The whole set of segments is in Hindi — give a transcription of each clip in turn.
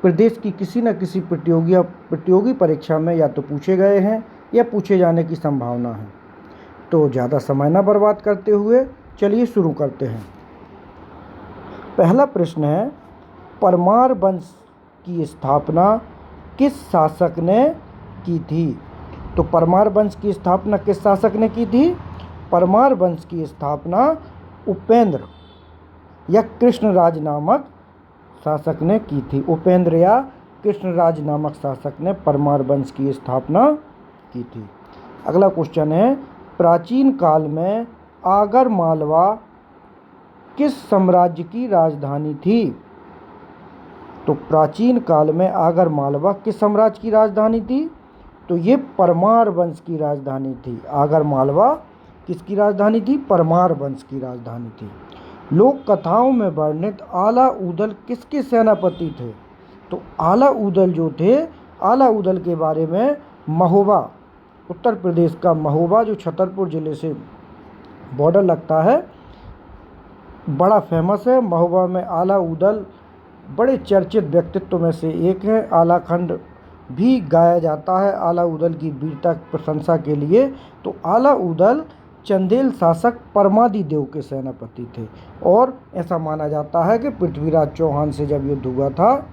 प्रदेश की किसी न किसी प्रतियोगी परीक्षा में या तो पूछे गए हैं या पूछे जाने की संभावना है। तो ज़्यादा समय न बर्बाद करते हुए चलिए शुरू करते हैं। पहला प्रश्न है, परमार वंश की स्थापना किस शासक ने की थी? तो परमार वंश की स्थापना किस शासक ने की थी? परमार वंश की स्थापना उपेंद्र या कृष्णराज नामक शासक ने की थी। उपेंद्र या कृष्णराज नामक शासक ने परमार वंश की स्थापना की थी। अगला क्वेश्चन है, प्राचीन काल में आगर मालवा किस साम्राज्य की राजधानी थी? तो प्राचीन काल में आगर मालवा किस साम्राज्य की राजधानी थी? तो ये परमार वंश की राजधानी थी। आगर मालवा किसकी राजधानी थी? परमार वंश की राजधानी थी। लोक कथाओं में वर्णित आला उदल किसके सेनापति थे? तो आला उदल जो थे, आला उदल के बारे में महोबा, उत्तर प्रदेश का महोबा जो छतरपुर ज़िले से बॉर्डर लगता है, बड़ा फेमस है। महोबा में आला उदल बड़े चर्चित व्यक्तित्व में से एक है। आलाखंड भी गाया जाता है आला उदल की वीरता प्रशंसा के लिए। तो आला उदल चंदेल शासक परमादिदेव के सेनापति थे और ऐसा माना जाता है कि पृथ्वीराज चौहान से जब युद्ध हुआ था,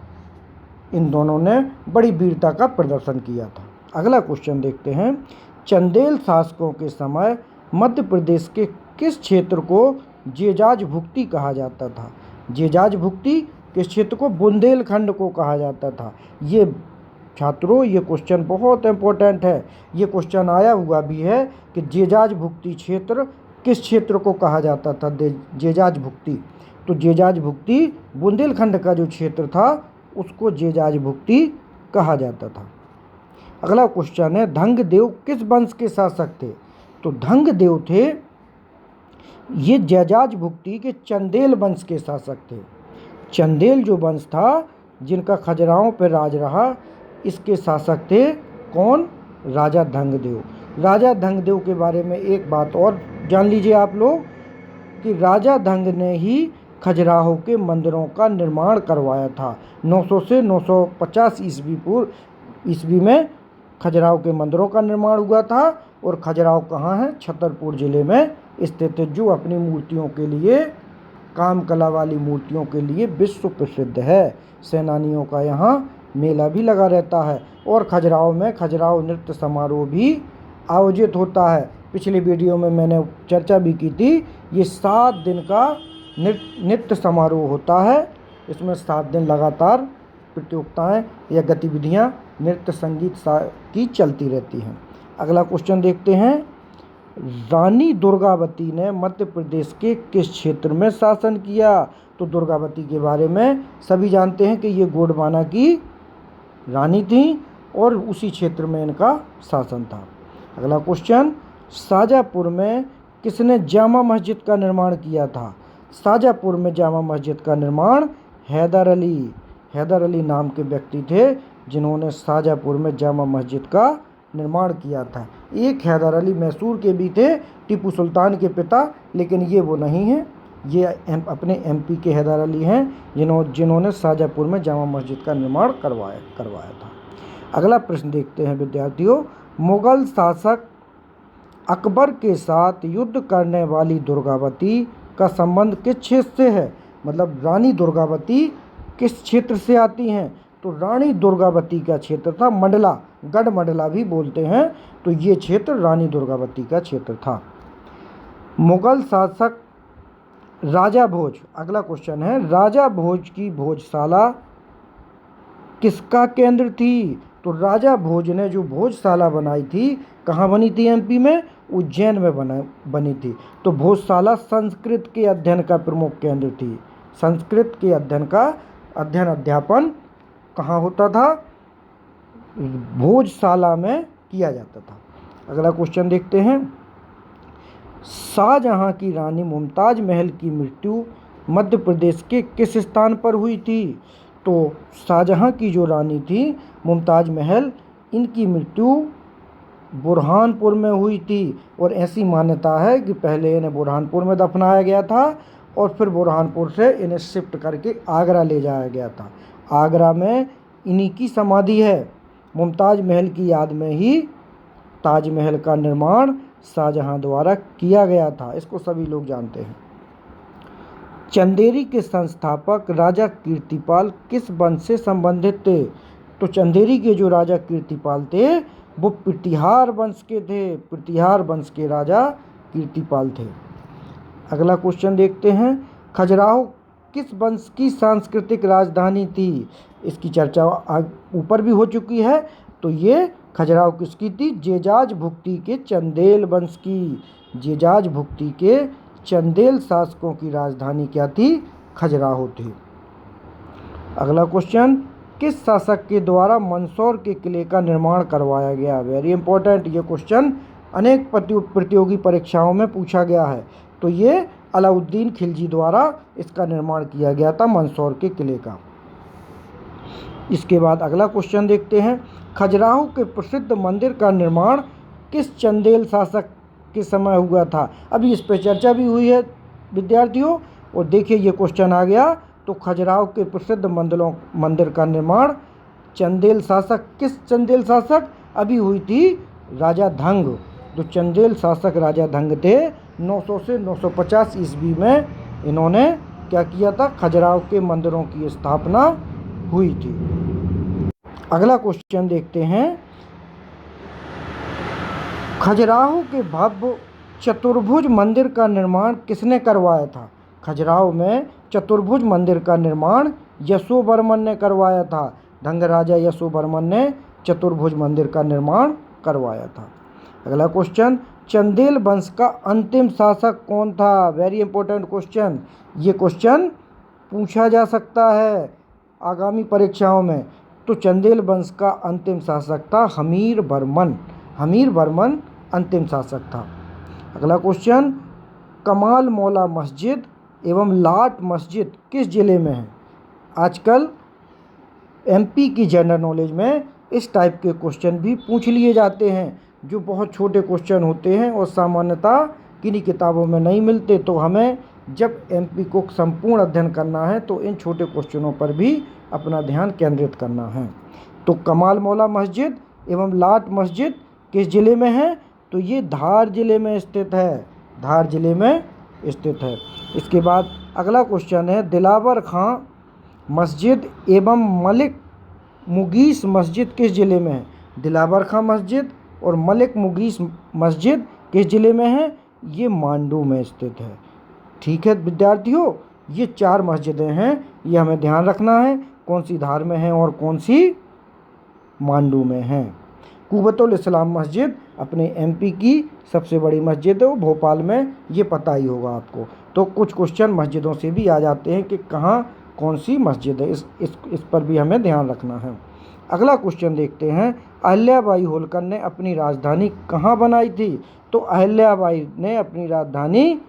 इन दोनों ने बड़ी वीरता का प्रदर्शन किया था। अगला क्वेश्चन देखते हैं, चंदेल शासकों के समय मध्य प्रदेश के किस क्षेत्र को जेजाज भुक्ति कहा जाता था? जेजाज भुक्ति किस क्षेत्र को? बुंदेलखंड को कहा जाता था। ये छात्रों, ये क्वेश्चन बहुत इंपॉर्टेंट है। ये क्वेश्चन आया हुआ भी है कि जेजाज भुक्ति क्षेत्र किस क्षेत्र को कहा जाता था? जेजाज भुक्ति। तो जेजाज भुक्ति बुंदेलखंड का जो क्षेत्र था उसको जेजाज भुक्ति कहा जाता था। अगला क्वेश्चन है, धंगदेव किस वंश के शासक थे? तो धंगदेव थे, ये जेजाज भुक्ति के चंदेल वंश के शासक थे। चंदेल जो वंश था, जिनका खजुराहो पर राज रहा, इसके शासक थे कौन? राजा धंगदेव। राजा धंगदेव के बारे में एक बात और जान लीजिए आप लोग कि राजा धंग ने ही खजुराहो के मंदिरों का निर्माण करवाया था। 900 से 950 ईस्वी में खजुराहो के मंदिरों का निर्माण हुआ था। और खजुराहो कहाँ है? छतरपुर ज़िले में स्थित है, जो अपनी मूर्तियों के लिए, काम कला वाली मूर्तियों के लिए विश्व प्रसिद्ध है। सेनानियों का यहाँ मेला भी लगा रहता है और खजुराहो में खजुराहो नृत्य समारोह भी आयोजित होता है। पिछले वीडियो में मैंने चर्चा भी की थी। ये 7 दिन का नृत्य समारोह होता है। इसमें 7 दिन लगातार प्रतियोगिताएं या गतिविधियां नृत्य संगीत की चलती रहती हैं। अगला क्वेश्चन देखते हैं, रानी दुर्गावती ने मध्य प्रदेश के किस क्षेत्र में शासन किया? तो दुर्गावती के बारे में सभी जानते हैं कि ये गोंडवाना की रानी थी और उसी क्षेत्र में इनका शासन था। अगला क्वेश्चन, शाजापुर में किसने जामा मस्जिद का निर्माण किया था? शाजापुर में जामा मस्जिद का निर्माण हैदर अली नाम के व्यक्ति थे, जिन्होंने शाजापुर में जामा मस्जिद का निर्माण किया था। एक हैदर अली मैसूर के भी थे, टीपू सुल्तान के पिता, लेकिन ये वो नहीं हैं। ये अपने एमपी के हैदर अली हैं, जिन्होंने शाजापुर में जामा मस्जिद का निर्माण करवाया था। अगला प्रश्न देखते हैं विद्यार्थियों, मुगल शासक अकबर के साथ युद्ध करने वाली दुर्गावती का संबंध किस क्षेत्र से है? मतलब रानी दुर्गावती किस क्षेत्र से आती हैं? तो रानी दुर्गावती का क्षेत्र था मंडला, गढ़ मंडला भी बोलते हैं। तो ये क्षेत्र रानी दुर्गावती का क्षेत्र था। मुगल शासक राजा भोज, अगला क्वेश्चन है, राजा भोज की भोजशाला किसका केंद्र थी? तो राजा भोज ने जो भोजशाला बनाई थी, कहाँ बनी थी? एमपी में उज्जैन में बनी थी। तो भोजशाला संस्कृत के अध्ययन का प्रमुख केंद्र थी। संस्कृत के अध्यापन कहाँ होता था? भोजशाला में किया जाता था। अगला क्वेश्चन देखते हैं, शाहजहां की रानी मुमताज महल की मृत्यु मध्य प्रदेश के किस स्थान पर हुई थी? तो शाहजहां की जो रानी थी मुमताज महल, इनकी मृत्यु बुरहानपुर में हुई थी। और ऐसी मान्यता है कि पहले इन्हें बुरहानपुर में दफनाया गया था और फिर बुरहानपुर से इन्हें शिफ्ट करके आगरा ले जाया गया था। आगरा में इन्हीं की समाधि है। मुमताज़ महल की याद में ही ताजमहल का निर्माण शाहजहां द्वारा किया गया था, इसको सभी लोग जानते हैं। चंदेरी के संस्थापक राजा कीर्तिपाल किस वंश से संबंधित थे? तो चंदेरी के जो राजा कीर्तिपाल थे वो प्रतिहार वंश के थे, प्रतिहार वंश के राजा कीर्तिपाल थे। अगला क्वेश्चन देखते हैं, खजुराहो किस वंश की सांस्कृतिक राजधानी थी? इसकी चर्चा ऊपर भी हो चुकी है। तो ये खजुराहो किसकी थी? जेजाज भुक्ती के चंदेल वंश की। जेजाज भुक्ती के चंदेल शासकों की राजधानी क्या थी? खजुराहो थी। अगला क्वेश्चन, किस शासक के द्वारा मंदसौर के किले का निर्माण करवाया गया? वेरी इंपॉर्टेंट, ये क्वेश्चन अनेक प्रतियोगी परीक्षाओं में पूछा गया है। तो ये अलाउद्दीन खिलजी द्वारा इसका निर्माण किया गया था, मंदसौर के किले का। इसके बाद अगला क्वेश्चन देखते हैं, खजुराहो के प्रसिद्ध मंदिर का निर्माण किस चंदेल शासक के समय हुआ था? अभी इस पर चर्चा भी हुई है विद्यार्थियों, और देखिए ये क्वेश्चन आ गया। तो खजुराहो के प्रसिद्ध मंदिर का निर्माण चंदेल शासक, किस चंदेल शासक? अभी हुई थी राजा धंग। जो चंदेल शासक राजा धंग थे, 900 से 950 ईस्वी में इन्होंने क्या किया था? खजुराहो के मंदिरों की स्थापना हुई थी। अगला क्वेश्चन देखते हैं, खजुराहो के भव्य चतुर्भुज मंदिर का निर्माण किसने करवाया था? खजुराहो में चतुर्भुज मंदिर का निर्माण यशोवर्मन ने करवाया था। धंग राजा यशोवर्मन ने चतुर्भुज मंदिर का निर्माण करवाया था। अगला क्वेश्चन, चंदेल वंश का अंतिम शासक कौन था? वेरी इंपॉर्टेंट क्वेश्चन, ये क्वेश्चन पूछा जा सकता है आगामी परीक्षाओं में। तो चंदेल वंश का अंतिम शासक था हमीर वर्मन। हमीर वर्मन अंतिम शासक था। अगला क्वेश्चन, कमाल मौला मस्जिद एवं लाट मस्जिद किस जिले में है? आजकल एमपी की जनरल नॉलेज में इस टाइप के क्वेश्चन भी पूछ लिए जाते हैं, जो बहुत छोटे क्वेश्चन होते हैं और सामान्यतः किन्हीं किताबों में नहीं मिलते। तो हमें जब एमपी को संपूर्ण अध्ययन करना है तो इन छोटे क्वेश्चनों पर भी अपना ध्यान केंद्रित करना है। तो कमाल मौला मस्जिद एवं लाट मस्जिद किस जिले में है? तो ये धार जिले में स्थित है, धार जिले में स्थित है। इसके बाद अगला क्वेश्चन है, दिलावर खां मस्जिद एवं मलिक मुगीस मस्जिद किस जिले में है? दिलावर खां मस्जिद और मलिक मुगीस मस्जिद किस जिले में है? ये मांडू में स्थित है। ठीक है विद्यार्थियों, ये 4 मस्जिदें हैं, ये हमें ध्यान रखना है कौन सी धार में है और कौन सी मांडू में है। कुबतुल इस्लाम मस्जिद अपने एमपी की सबसे बड़ी मस्जिद है, वो भोपाल में, ये पता ही होगा आपको। तो कुछ क्वेश्चन मस्जिदों से भी आ जाते हैं कि कहाँ कौन सी मस्जिद है, इस पर भी हमें ध्यान रखना है। अगला क्वेश्चन देखते हैं, अहिल्याबाई होलकर ने अपनी राजधानी कहाँ बनाई थी? तो अहिल्याबाई ने अपनी राजधानी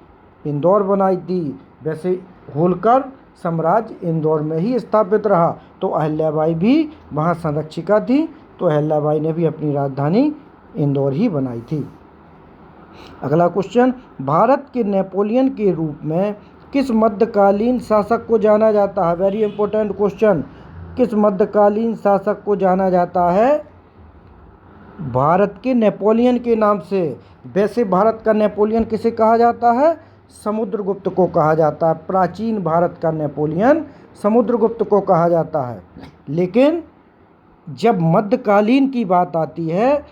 इंदौर बनाई थी। वैसे होलकर साम्राज्य इंदौर में ही स्थापित रहा, तो अहिल्याबाई भी वहाँ संरक्षिका थी, तो अहिल्याबाई ने भी अपनी राजधानी इंदौर ही बनाई थी। अगला क्वेश्चन, भारत के नेपोलियन के रूप में किस मध्यकालीन शासक को जाना जाता है? वेरी इंपॉर्टेंट क्वेश्चन, किस मध्यकालीन शासक को जाना जाता है? भारत के नेपोलियन के नाम से। वैसे भारत का नेपोलियन किसे कहा जाता है? समुद्रगुप्त को कहा जाता है। प्राचीन भारत का नेपोलियन समुद्रगुप्त को कहा जाता है। लेकिन जब मध्यकालीन की बात आती है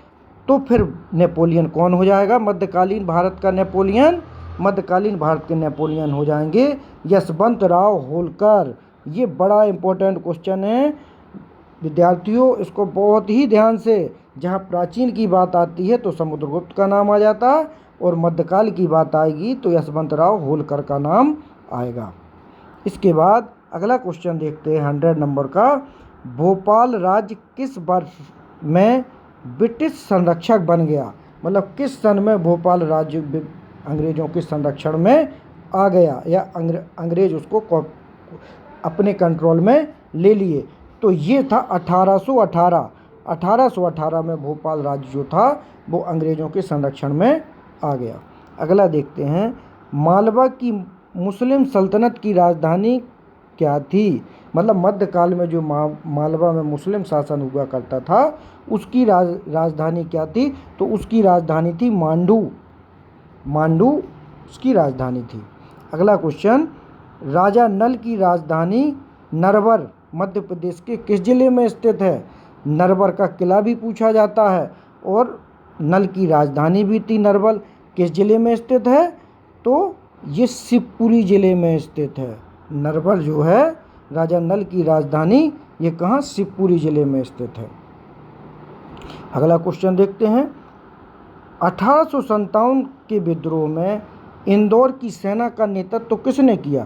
तो फिर नेपोलियन कौन हो जाएगा? मध्यकालीन भारत का नेपोलियन, मध्यकालीन भारत के नेपोलियन हो जाएंगे यशवंतराव होलकर। ये बड़ा इंपॉर्टेंट क्वेश्चन है विद्यार्थियों, इसको बहुत ही ध्यान से, जहाँ प्राचीन की बात आती है तो समुद्रगुप्त का नाम आ जाता है और मध्यकाल की बात आएगी तो यशवंतराव होलकर का नाम आएगा। इसके बाद अगला क्वेश्चन देखते हैं 100 नंबर का, भोपाल राज्य किस वर्ष में ब्रिटिश संरक्षक बन गया? मतलब किस सन में भोपाल राज्य अंग्रेजों के संरक्षण में आ गया या अंग्रेज उसको अपने कंट्रोल में ले लिए? तो ये था 1818। 1818 में भोपाल राज्य जो था वो अंग्रेजों के संरक्षण में आ गया। अगला देखते हैं, मालवा की मुस्लिम सल्तनत की राजधानी क्या थी? मतलब मध्यकाल में जो मालवा में मुस्लिम शासन हुआ करता था उसकी राजधानी क्या थी? तो उसकी राजधानी थी मांडू। मांडू उसकी राजधानी थी। अगला क्वेश्चन, राजा नल की राजधानी नरवर मध्य प्रदेश के किस जिले में स्थित है? नरवर का किला भी पूछा जाता है और नल की राजधानी भी थी नरवर। किस जिले में स्थित है? तो ये शिवपुरी जिले में स्थित है। नरवर जो है राजा नल की राजधानी, ये कहाँ? शिवपुरी जिले में स्थित है। अगला क्वेश्चन देखते हैं, 1857 के विद्रोह में इंदौर की सेना का नेतृत्व किसने किया?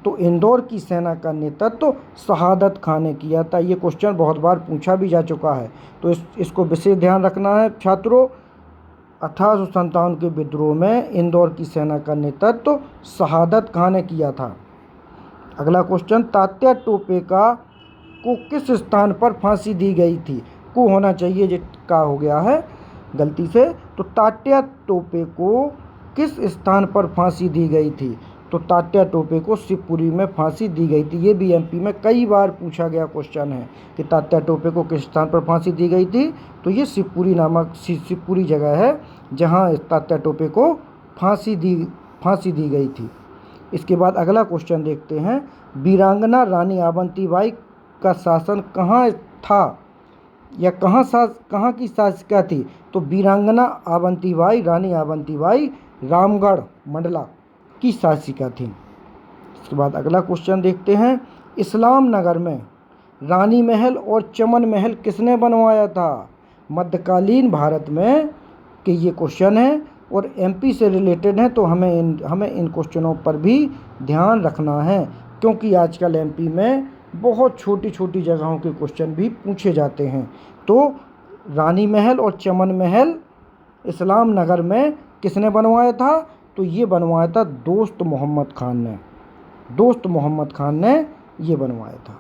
तो इंदौर की सेना का नेतृत्व शहादत खान ने किया था। ये क्वेश्चन बहुत बार पूछा भी जा चुका है, तो इसको विशेष ध्यान रखना है छात्रों। 1857 के विद्रोह में इंदौर की सेना का नेतृत्व शहादत खान ने किया था। अगला क्वेश्चन, तात्या टोपे को किस स्थान पर फांसी दी गई थी? को होना चाहिए, जिसका हो गया है गलती से। तो तात्या टोपे को किस स्थान पर फांसी दी गई थी? तो तात्या टोपे को शिवपुरी में फांसी दी गई थी। ये भी एमपी में कई बार पूछा गया क्वेश्चन है कि तात्या टोपे को किस स्थान पर फांसी दी गई थी। तो ये शिवपुरी जगह है जहाँ तात्या टोपे को फांसी दी गई थी। इसके बाद अगला क्वेश्चन देखते हैं, वीरांगना रानी अवंतीबाई का शासन कहाँ था या कहाँ की शासिका थी? तो वीरांगना अवंतीबाई, रानी अवंतीबाई रामगढ़ मंडला की शासिका थी। इसके बाद अगला क्वेश्चन देखते हैं, इस्लाम नगर में रानी महल और चमन महल किसने बनवाया था? मध्यकालीन भारत में के ये क्वेश्चन है और एमपी से रिलेटेड हैं, तो हमें इन क्वेश्चनों पर भी ध्यान रखना है, क्योंकि आजकल एमपी में बहुत छोटी छोटी जगहों के क्वेश्चन भी पूछे जाते हैं। तो रानी महल और चमन महल इस्लाम नगर में किसने बनवाया था? तो ये बनवाया था दोस्त मोहम्मद खान ने। दोस्त मोहम्मद खान ने ये बनवाया था।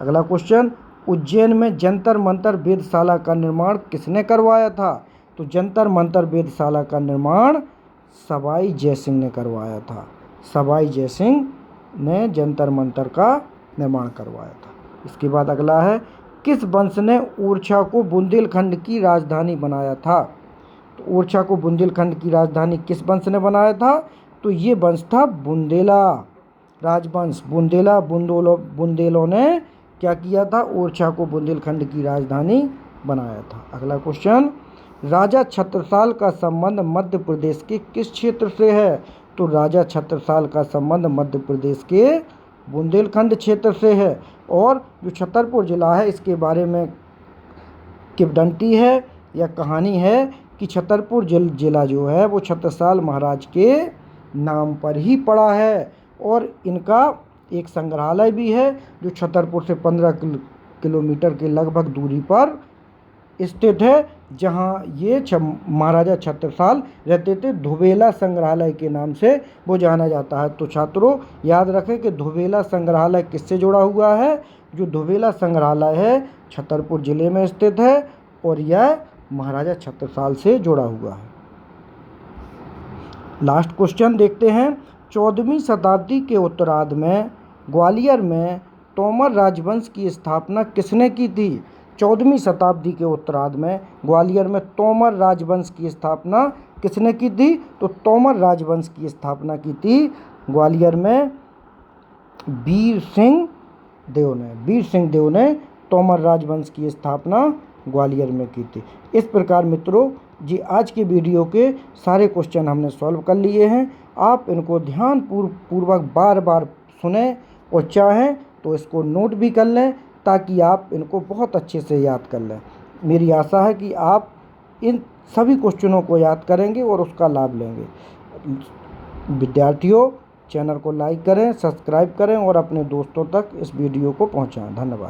अगला क्वेश्चन, उज्जैन में जंतर मंतर वेधशाला का निर्माण किसने करवाया था? तो जंतर मंतर वेधशाला का निर्माण सवाई जयसिंह ने करवाया था। सवाई जयसिंह ने जंतर मंतर का निर्माण करवाया था। इसके बाद अगला है, किस वंश ने ओरछा को बुंदेलखंड की राजधानी बनाया था? तो ओरछा को बुंदेलखंड की राजधानी किस वंश ने बनाया था? तो ये वंश था बुंदेला राजवंश। बुंदेलों ने क्या किया था? ओरछा को बुंदेलखंड की राजधानी बनाया था। अगला क्वेश्चन, राजा छत्रसाल का संबंध मध्य प्रदेश के किस क्षेत्र से है? तो राजा छत्रसाल का संबंध मध्य प्रदेश के बुंदेलखंड क्षेत्र से है। और जो छतरपुर जिला है, इसके बारे में किंवदंती है या कहानी है कि छतरपुर जिला जो है वो छत्रसाल महाराज के नाम पर ही पड़ा है। और इनका एक संग्रहालय भी है जो छतरपुर से 15 किलोमीटर के लगभग दूरी पर स्थित है, जहां ये महाराजा छत्रसाल रहते थे। धुबेला संग्रहालय के नाम से वो जाना जाता है। तो छात्रों याद रखें कि धुबेला संग्रहालय किससे जुड़ा हुआ है? जो धुबेला संग्रहालय है छतरपुर जिले में स्थित है और यह महाराजा छत्रसाल से जुड़ा हुआ है। लास्ट क्वेश्चन देखते हैं, 14वीं शताब्दी के उत्तरार्ध में ग्वालियर में तोमर राजवंश की स्थापना किसने की थी? 14वीं शताब्दी के उत्तरार्ध में ग्वालियर में तोमर राजवंश की स्थापना किसने की थी? तो तोमर राजवंश की स्थापना की थी ग्वालियर में वीर सिंह देव ने तोमर राजवंश की स्थापना ग्वालियर में की थी। इस प्रकार मित्रों जी आज के वीडियो के सारे क्वेश्चन हमने सॉल्व कर लिए हैं। आप इनको ध्यानपूर्वक बार बार सुने और चाहें तो इसको नोट भी कर लें ताकि आप इनको बहुत अच्छे से याद कर लें। मेरी आशा है कि आप इन सभी क्वेश्चनों को याद करेंगे और उसका लाभ लेंगे। विद्यार्थियों, चैनल को लाइक करें, सब्सक्राइब करें और अपने दोस्तों तक इस वीडियो को पहुंचाएं। धन्यवाद।